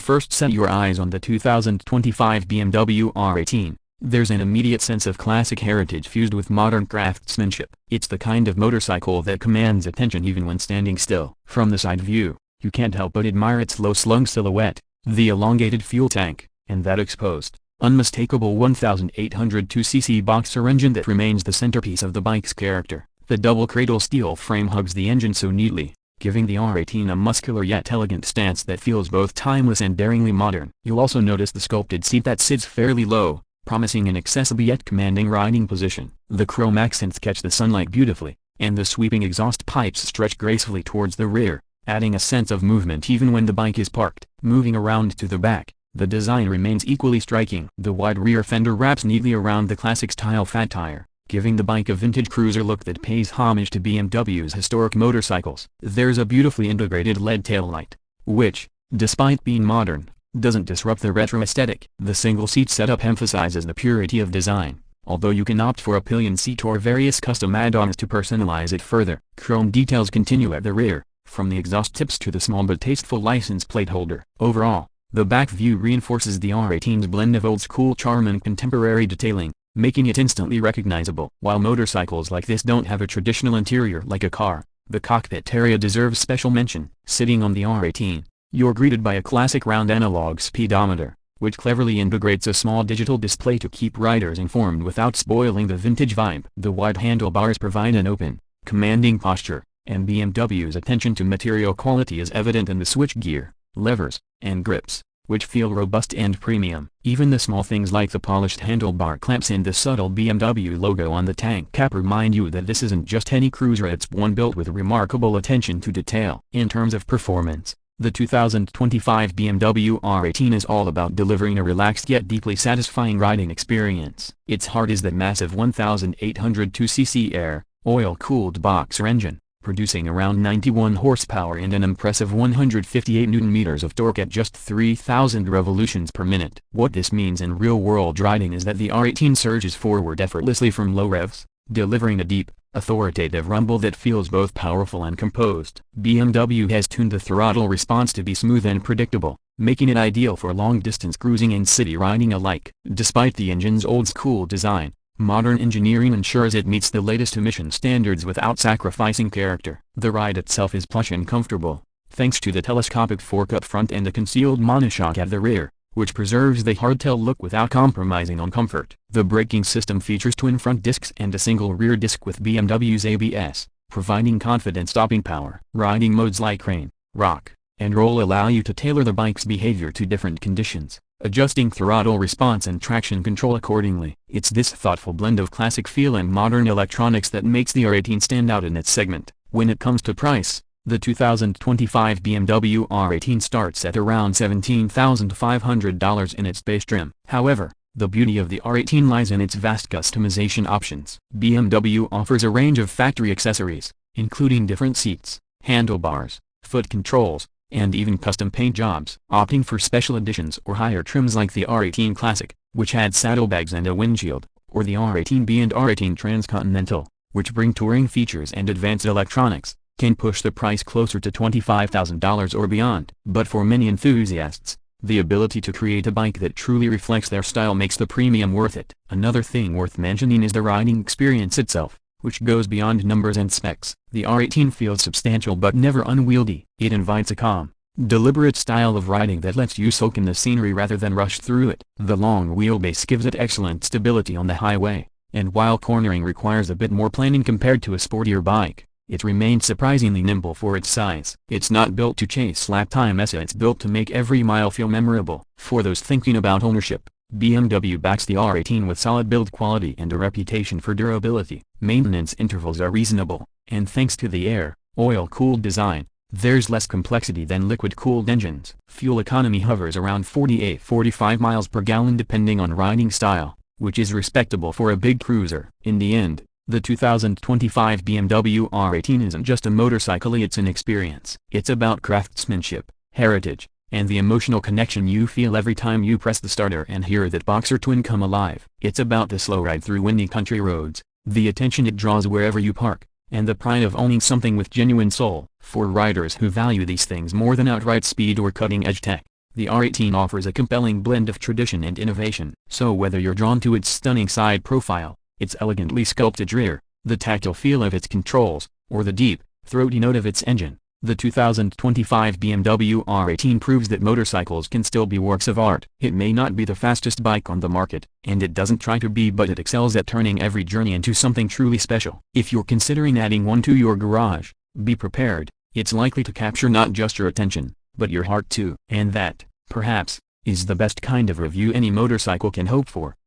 first set your eyes on the 2025 BMW R18, there's an immediate sense of classic heritage fused with modern craftsmanship. It's the kind of motorcycle that commands attention even when standing still. From the side view, you can't help but admire its low-slung silhouette, the elongated fuel tank, and that exposed, unmistakable 1802cc boxer engine that remains the centerpiece of the bike's character. The double cradle steel frame hugs the engine so neatly, giving the R18 a muscular yet elegant stance that feels both timeless and daringly modern. You'll also notice the sculpted seat that sits fairly low, promising an accessible yet commanding riding position. The chrome accents catch the sunlight beautifully, and the sweeping exhaust pipes stretch gracefully towards the rear, adding a sense of movement even when the bike is parked. Moving around to the back, the design remains equally striking. The wide rear fender wraps neatly around the classic-style fat tire, giving the bike a vintage cruiser look that pays homage to BMW's historic motorcycles. There's a beautifully integrated LED taillight, which, despite being modern, doesn't disrupt the retro aesthetic. The single-seat setup emphasizes the purity of design, although you can opt for a pillion seat or various custom add-ons to personalize it further. Chrome details continue at the rear, from the exhaust tips to the small but tasteful license plate holder. Overall, the back view reinforces the R18's blend of old-school charm and contemporary detailing, making it instantly recognizable. While motorcycles like this don't have a traditional interior like a car, the cockpit area deserves special mention. Sitting on the R18, you're greeted by a classic round analog speedometer, which cleverly integrates a small digital display to keep riders informed without spoiling the vintage vibe. The wide handlebars provide an open, commanding posture, and BMW's attention to material quality is evident in the switchgear, levers, and grips, which feel robust and premium. Even the small things like the polished handlebar clamps and the subtle BMW logo on the tank cap remind you that this isn't just any cruiser, it's one built with remarkable attention to detail. In terms of performance, the 2025 BMW R18 is all about delivering a relaxed yet deeply satisfying riding experience. Its heart is that massive 1802cc air, oil-cooled boxer engine, producing around 91 horsepower and an impressive 158 Nm of torque at just 3,000 revolutions per minute. What this means in real-world riding is that the R18 surges forward effortlessly from low revs, delivering a deep, authoritative rumble that feels both powerful and composed. BMW has tuned the throttle response to be smooth and predictable, making it ideal for long-distance cruising and city riding alike. Despite the engine's old-school design, modern engineering ensures it meets the latest emission standards without sacrificing character. The ride itself is plush and comfortable, thanks to the telescopic fork up front and the concealed monoshock at the rear, which preserves the hardtail look without compromising on comfort. The braking system features twin front discs and a single rear disc with BMW's ABS, providing confident stopping power. Riding modes like rain, rock, and roll allow you to tailor the bike's behavior to different conditions, adjusting throttle response and traction control accordingly. It's this thoughtful blend of classic feel and modern electronics that makes the R18 stand out in its segment. When it comes to price, the 2025 BMW R18 starts at around $17,500 in its base trim. However, the beauty of the R18 lies in its vast customization options. BMW offers a range of factory accessories, including different seats, handlebars, foot controls, and even custom paint jobs. Opting for special editions or higher trims like the R18 Classic, which adds saddlebags and a windshield, or the R18B and R18 Transcontinental, which bring touring features and advanced electronics, can push the price closer to $25,000 or beyond. But for many enthusiasts, the ability to create a bike that truly reflects their style makes the premium worth it. Another thing worth mentioning is the riding experience itself, which goes beyond numbers and specs. The R18 feels substantial but never unwieldy. It invites a calm, deliberate style of riding that lets you soak in the scenery rather than rush through it. The long wheelbase gives it excellent stability on the highway, and while cornering requires a bit more planning compared to a sportier bike, it remains surprisingly nimble for its size. It's not built to chase lap time, it's built to make every mile feel memorable. For those thinking about ownership, BMW backs the R18 with solid build quality and a reputation for durability. Maintenance intervals are reasonable, and thanks to the air, oil-cooled design, there's less complexity than liquid-cooled engines. Fuel economy hovers around 48-45 miles per gallon depending on riding style, which is respectable for a big cruiser. In the end, the 2025 BMW R18 isn't just a motorcycle, it's an experience. It's about craftsmanship, heritage, and the emotional connection you feel every time you press the starter and hear that boxer twin come alive. It's about the slow ride through windy country roads, the attention it draws wherever you park, and the pride of owning something with genuine soul. For riders who value these things more than outright speed or cutting-edge tech, The R18 offers a compelling blend of tradition and innovation. So whether you're drawn to its stunning side profile, its elegantly sculpted rear, the tactile feel of its controls, or the deep, throaty note of its engine, the 2025 BMW R18 proves that motorcycles can still be works of art. It may not be the fastest bike on the market, and it doesn't try to be, but it excels at turning every journey into something truly special. If you're considering adding one to your garage, be prepared. It's likely to capture not just your attention, but your heart too. And that, perhaps, is the best kind of review any motorcycle can hope for.